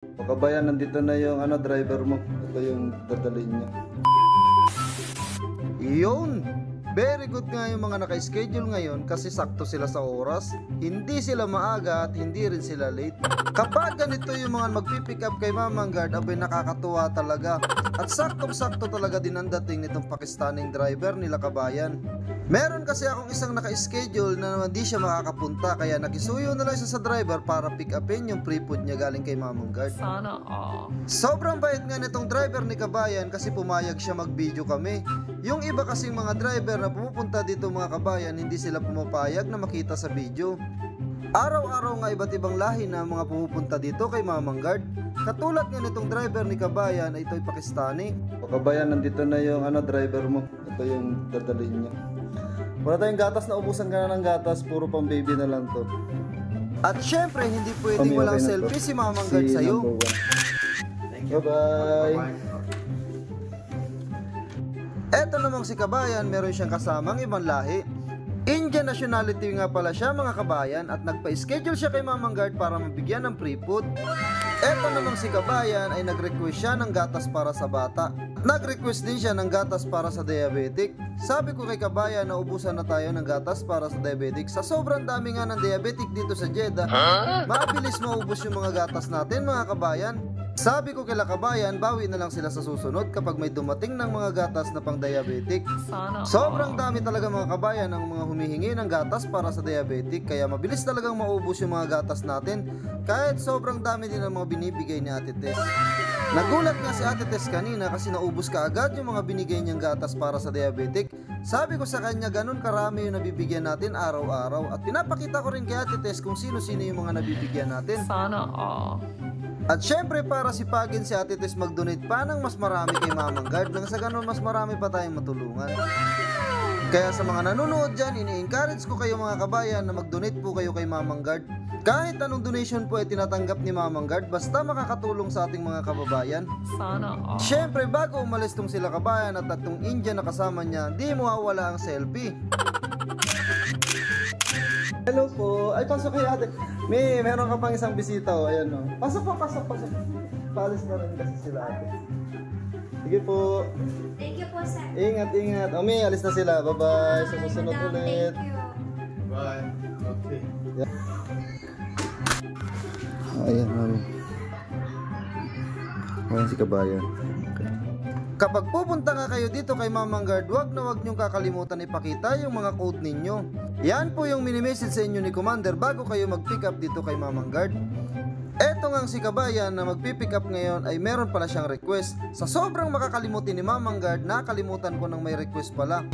Kabayan, nandito na yung driver mo. Ito yung dadalhin niya. Iyon! Very good nga yung mga naka-schedule ngayon kasi sakto sila sa oras. Hindi sila maaga at hindi rin sila late. Kapag ganito yung mga magpipick up kay Mamang Guard, abay nakakatuwa talaga. At saktong-sakto talaga din ang dating nitong Pakistaning driver nila kabayan. Meron kasi akong isang naka-schedule na hindi siya makakapunta, kaya nakisuyo na lang siya sa driver para pick upin yung pre-food niya galing kay Mamang Guard. Sana all. Sobrang bait nga nitong driver ni kabayan kasi pumayag siya mag-video kami. Yung iba kasing mga driver na pumupunta dito mga kabayan, hindi sila pumapayag na makita sa video. Araw-araw nga iba't ibang lahi na mga pumupunta dito kay Mamang Guard. Katulad nga nitong driver ni kabayan ay ito'y Pakistani. Kabayan, nandito na yung driver mo. Ito yung dadalhin niya. Wala tayong gatas, na ubusan ka na ng gatas, puro pang baby na lang to. At syempre, hindi pwedeng walang selfie si Mamang Guard sa'yo. Bye-bye! Eto namang si kabayan, meron siyang kasamang ibang lahi. Indian nationality nga pala siya mga kabayan, at nagpa-schedule siya kay Mamang Guard para mabigyan ng pre-food. Eto namang si kabayan ay nag-request siya ng gatas para sa bata. Nag-request din siya ng gatas para sa diabetic. Sabi ko kay kabayan na ubusan na tayo ng gatas para sa diabetic. Sa sobrang dami nga ng diabetic dito sa Jeddah, mabilis maubos yung mga gatas natin mga kabayan. Sabi ko kila kabayan, bawi na lang sila sa susunod kapag may dumating ng mga gatas na pang diabetic. Sobrang dami talaga mga kabayan ang mga humihingi ng gatas para sa diabetic, kaya mabilis talagang maubos yung mga gatas natin kahit sobrang dami din ang mga binibigay ni Ate Tess. Nagulat nga si Ate Tess kanina kasi naubos ka agad yung mga binigay niyang gatas para sa diabetic. Sabi ko sa kanya, ganun karami yung nabibigyan natin araw-araw, at pinapakita ko rin kay Ate Tess kung sino-sino yung mga nabibigyan natin. Sana all. At syempre para sipagin si Ate Tess mag-donate pa ng mas marami kay Mamang Guard, nang sa ganun mas marami pa tayong matulungan. Kaya sa mga nanonood dyan, ini-encourage ko kayo mga kabayan na mag-donate po kayo kay Mamang Guard. Kahit anong donation po ay tinatanggap ni Mamang Guard, basta makakatulong sa ating mga kababayan. Sana all. Syempre bago umalis tong sila kabayan at itong Indian na kasama niya, di mawawala ang selfie. Hello po. Ay, pasok kayo ate. Meron ka pang isang bisita o. Ayan o. Pasok po, pasok. Paalis na rin kasi sila ate. Sige po. Thank you po, sir. Ingat. O, alis na sila. Bye-bye. Sa susunod Madam, ulit. thank you. Bye. Okay. Yeah. Ayan, mami. Ayan si kabayan. Okay. Kapag pupunta nga kayo dito kay Mamang Guard, wag na wag niyong kakalimutan ipakita yung mga code ninyo. Yan po yung mini-message sa inyo ni Commander bago kayo mag-pick up dito kay Mamang Guard. Eto nga si kabayan na mag-pick up ngayon ay meron pala siyang request. Sa sobrang makakalimutin ni Mamang Guard, nakalimutan ko nang may request pala.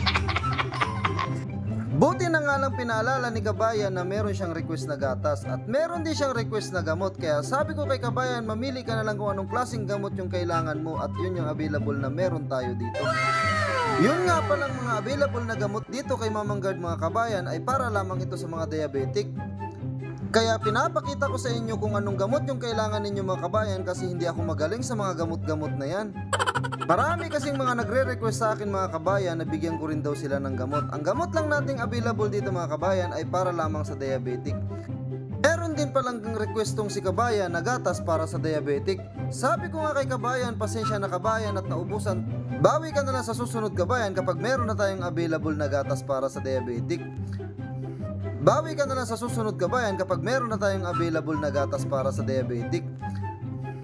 Buti na nga lang pinaalala ni kabayan na meron siyang request na gatas at meron din siyang request na gamot, kaya sabi ko kay kabayan, mamili ka na lang kung anong klaseng gamot yung kailangan mo at yun yung available na meron tayo dito. Yun nga palang mga available na gamot dito kay Mamang Guard mga kabayan ay para lamang ito sa mga diabetic. Kaya pinapakita ko sa inyo kung anong gamot yung kailangan ninyo mga kabayan kasi hindi ako magaling sa mga gamot-gamot na yan. Marami kasing mga nagre-request sa akin mga kabayan na bigyan ko rin daw sila ng gamot. Ang gamot lang nating available dito mga kabayan ay para lamang sa diabetic. Meron din palang requestong si kabayan na gatas para sa diabetic. Sabi ko nga kay kabayan, pasensya na kabayan at naubusan. Bawi ka na lang sa susunod kabayan kapag meron na tayong available na gatas para sa diabetic. Bawi ka na lang sa susunod kabayan kapag meron na tayong available na gatas para sa diabetic.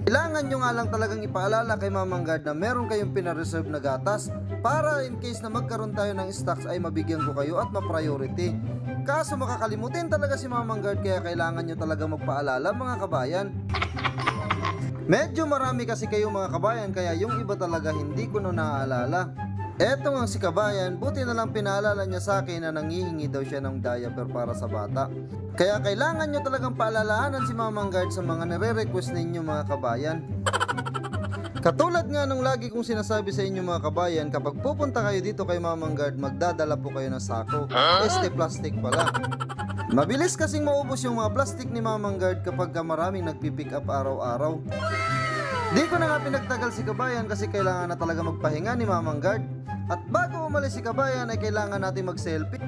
Kailangan nyo nga lang talagang ipaalala kay Mamang Guard na meron kayong pinareserve na gatas para in case na magkaroon tayo ng stocks ay mabigyan ko kayo at ma-priority. Kaso makakalimutin talaga si Mamang Guard, kaya kailangan nyo talaga magpaalala mga kabayan. Medyo marami kasi kayo mga kabayan, kaya yung iba talaga hindi ko na naaalala. Eto nga si kabayan, buti na lang pinaalala niya sa akin na nangihingi daw siya ng diaper para sa bata. Kaya kailangan nyo talagang paalalahanan si Mamang Guard sa mga nare-request ninyo mga kabayan. Katulad nga nung lagi kong sinasabi sa inyo mga kabayan, kapag pupunta kayo dito kay Mamang Guard, magdadala po kayo ng sako. Plastic pala. Mabilis kasing maubos yung mga plastic ni Mamang Guard kapag maraming nagpipick up araw-araw. Di ko na nga pinagtagal si kabayan kasi kailangan na talaga magpahinga ni Mamang Guard. At bago umalis si kabayan ay kailangan natin mag-selfie.